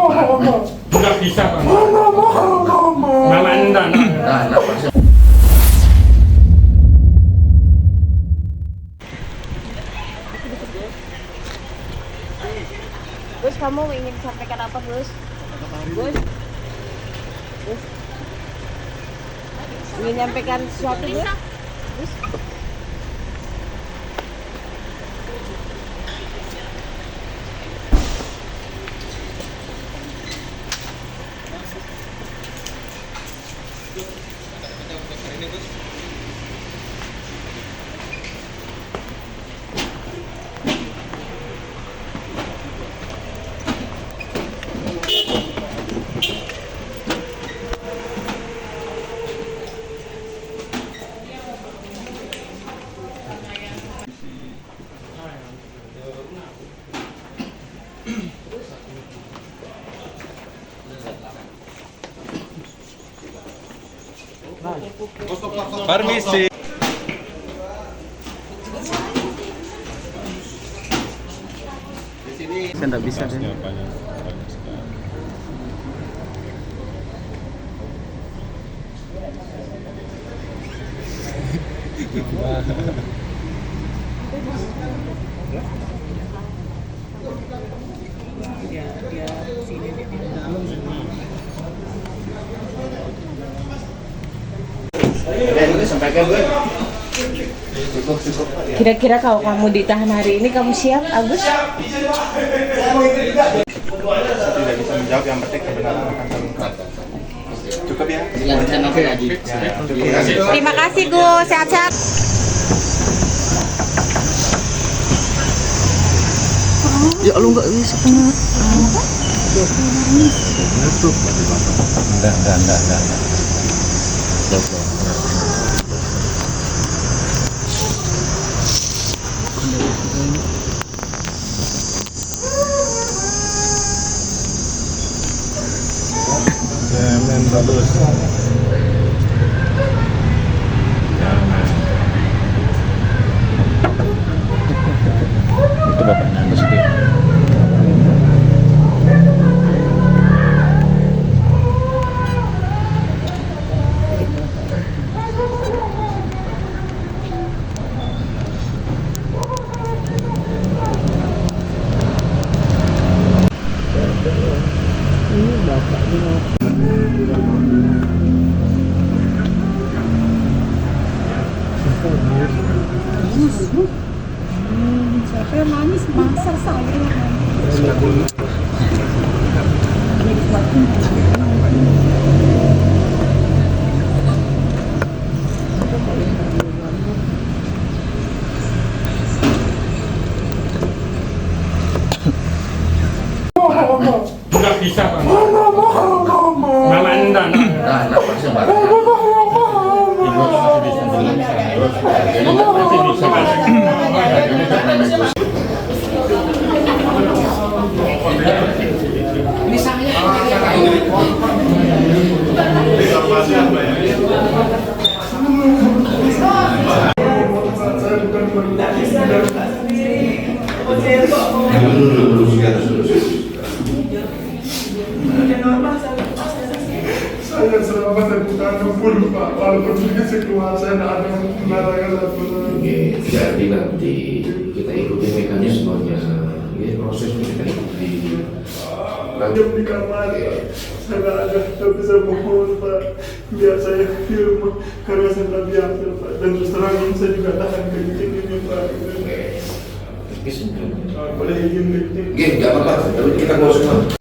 Nggak bisa, Pak. Mama enggak. Gus, kamu ingin sampaikan apa, Gus? Gus? Gus? Ingin nyampaikan sesuatu, Gus? Gus? Permisi. Saya nggak bisa deh. Kira-kira kalau kamu ditahan hari ini, kamu siap, Agus? Tidak bisa menjawab, yang penting kebenaran akan terungkap. Cukup ya? Terima kasih, Gus. Sehat-sehat. Ya lu nggak bisa. Enggak. Jangan bagus. Itu bapaknya Agus itu. Siapa yang manis? Masar saya. Nggak bisa, Pak. Mama enggak. Saya selamat dan bukan full, Pak. Walaupun sedikit keluar saya tidak ada penerangan dan Jadi nanti kita ikuti mekanismenya, prosesnya kita ikuti. Nanti di kamar, saya tidak ada, tapi saya mohon, Pak, biar saya film karena saya tidak biasa, Pak. Dan terus terang saya juga tahan kayak ini, Pak. Boleh izin dikit? Nggak apa-apa, tapi kita mau semua.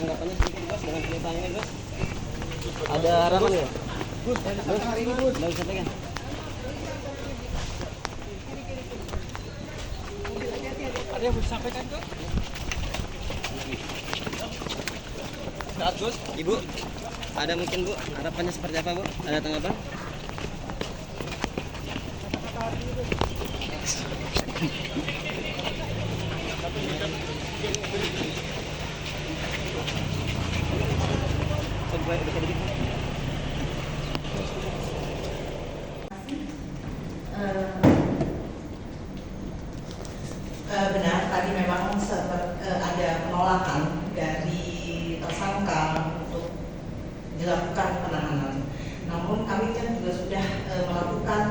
Anggapannya sedikit, Bos, dengan ceritanya, Bos. Ada harapan ya? Bos, hari ini, Bos. Nggak bisa pegang. Ada yang mau disampaikan, Bos? Saat, Bos, Ibu. Ada mungkin, Bu, harapannya seperti apa, Bu? Ada tanggapan? Coba, juga sudah melakukan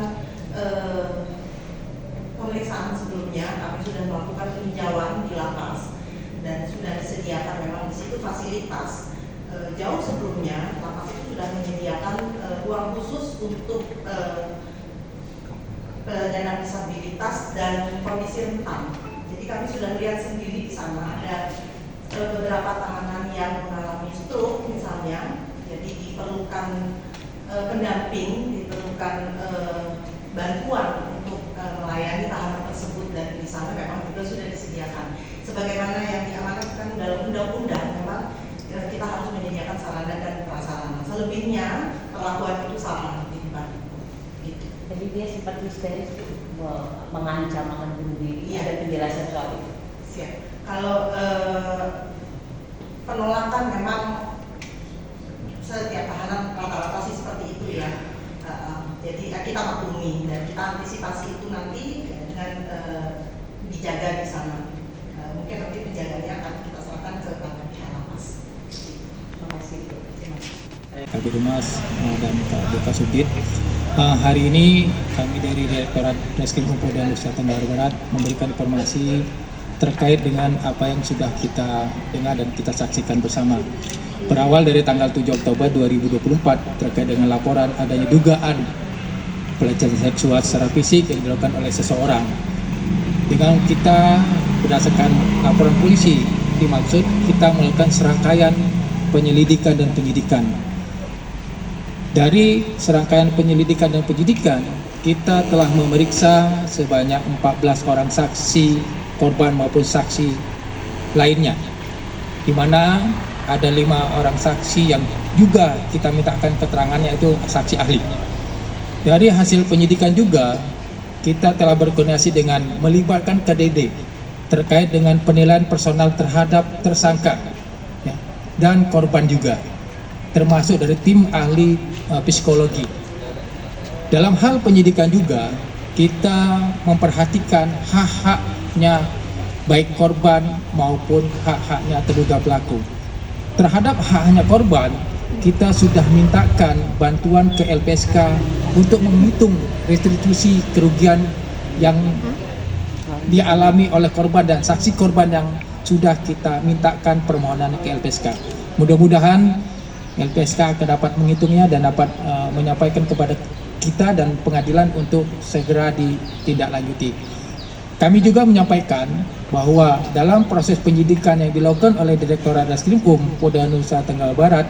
pemeriksaan sebelumnya. Kami sudah melakukan peninjauan di lapas dan sudah disediakan memang di situ fasilitas. Jauh sebelumnya lapas itu sudah menyediakan ruang khusus untuk penyandang disabilitas dan kondisi rentan. Jadi kami sudah lihat sendiri di sana ada beberapa tahanan yang mengalami stroke misalnya, jadi diperlukan pendamping, diperlukan bantuan untuk melayani tahanan tersebut, dan di sana memang juga sudah disediakan. Sebagaimana yang diamanatkan dalam undang-undang, memang kita harus menyediakan sarana dan prasarana. Selebihnya perlakuan itu sama di tempat gitu. Jadi dia sempat histeris mengancam akan bunuh diri. Iya. Ada penjelasan soal itu. Siap. Kalau penolakan memang setiap tahanan rata-rata sih seperti itu ya. Jadi kita maklumi dan kita antisipasi itu nanti dengan dijaga di sana. Mungkin nanti penjaganya akan kita serahkan ke pihak lapas. Terima kasih. Kabid Humas dan Pak Deka Subdit. Hari ini kami dari Direktorat Reskrim Polda Nusa Tenggara Barat memberikan informasi terkait dengan apa yang sudah kita dengar dan kita saksikan bersama. Berawal dari tanggal 7 Oktober 2024 terkait dengan laporan adanya dugaan pelecehan seksual secara fisik yang dilakukan oleh seseorang. Dengan kita berdasarkan laporan polisi, dimaksud kita melakukan serangkaian penyelidikan dan penyidikan. Dari serangkaian penyelidikan dan penyidikan, kita telah memeriksa sebanyak 14 orang saksi, korban maupun saksi lainnya, di mana ada 5 orang saksi yang juga kita mintakan keterangannya, itu saksi ahli. Dari hasil penyidikan juga, kita telah berkoordinasi dengan melibatkan KDD terkait dengan penilaian personal terhadap tersangka ya, dan korban juga, termasuk dari tim ahli psikologi. Dalam hal penyidikan juga, kita memperhatikan hak-haknya baik korban maupun hak-haknya terduga pelaku. Terhadap hak-haknya korban, kita sudah mintakan bantuan ke LPSK untuk menghitung restitusi kerugian yang dialami oleh korban dan saksi korban yang sudah kita mintakan permohonan ke LPSK. Mudah-mudahan LPSK akan dapat menghitungnya dan dapat menyampaikan kepada kita dan pengadilan untuk segera ditindaklanjuti. Kami juga menyampaikan bahwa dalam proses penyidikan yang dilakukan oleh Direktorat Reskrimum Polda Nusa Tenggara Barat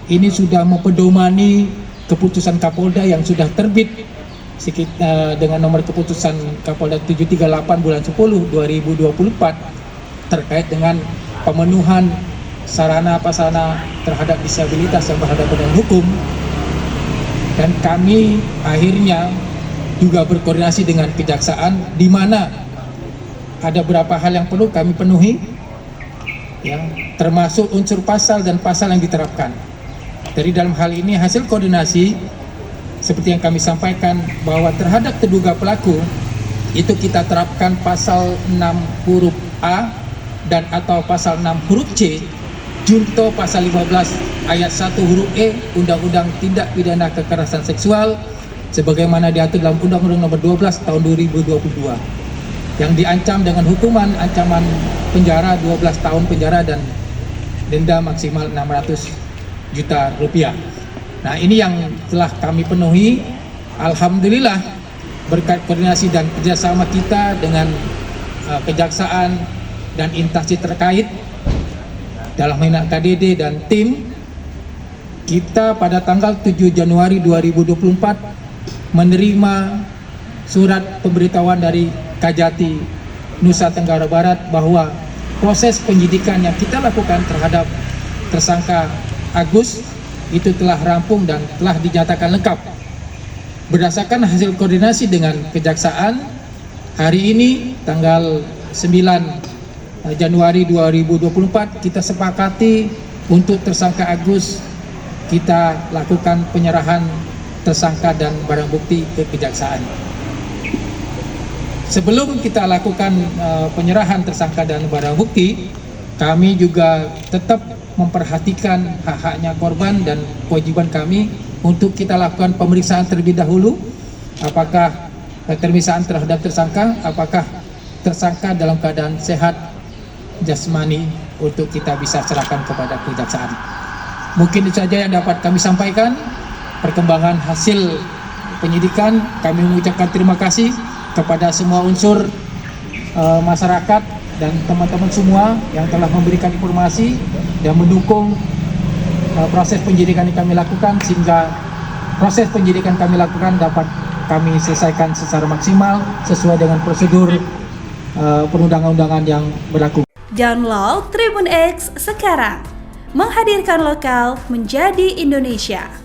ini sudah mempedomani keputusan Kapolda yang sudah terbit dengan nomor keputusan Kapolda 738 bulan 10 2024 terkait dengan pemenuhan sarana prasarana terhadap disabilitas yang berhadapan dengan hukum. Dan kami akhirnya juga berkoordinasi dengan kejaksaan, di mana ada beberapa hal yang perlu kami penuhi ya, termasuk unsur pasal dan pasal yang diterapkan. Dari dalam hal ini hasil koordinasi seperti yang kami sampaikan bahwa terhadap terduga pelaku itu kita terapkan pasal 6 huruf A dan atau pasal 6 huruf C junto pasal 15 ayat 1 huruf E Undang-Undang Tindak Pidana Kekerasan Seksual sebagaimana diatur dalam Undang-Undang Nomor 12 Tahun 2022 yang diancam dengan hukuman ancaman penjara 12 tahun penjara dan denda maksimal 600 juta rupiah. Nah, ini yang telah kami penuhi. Alhamdulillah berkat koordinasi dan kerjasama kita dengan kejaksaan dan instansi terkait dalam hal KDD dan tim, kita pada tanggal 7 Januari 2024 menerima surat pemberitahuan dari Kajati Nusa Tenggara Barat bahwa proses penyidikan yang kita lakukan terhadap tersangka Agus itu telah rampung dan telah dinyatakan lengkap. Berdasarkan hasil koordinasi dengan kejaksaan, hari ini tanggal 9 Januari 2024 kita sepakati untuk tersangka Agus kita lakukan penyerahan tersangka dan barang bukti ke kejaksaan. Sebelum kita lakukan penyerahan tersangka dan barang bukti, kami juga tetap memperhatikan hak-haknya korban dan kewajiban kami untuk kita lakukan pemeriksaan terlebih dahulu, apakah pemeriksaan terhadap tersangka, apakah tersangka dalam keadaan sehat jasmani untuk kita bisa serahkan kepada kejaksaan. Mungkin itu saja yang dapat kami sampaikan. Perkembangan hasil penyidikan, kami mengucapkan terima kasih kepada semua unsur masyarakat dan teman-teman semua yang telah memberikan informasi dan mendukung proses penyidikan yang kami lakukan, sehingga proses penyidikan kami lakukan dapat kami selesaikan secara maksimal sesuai dengan prosedur perundang-undangan yang berlaku. Download Tribun X sekarang, menghadirkan lokal menjadi Indonesia.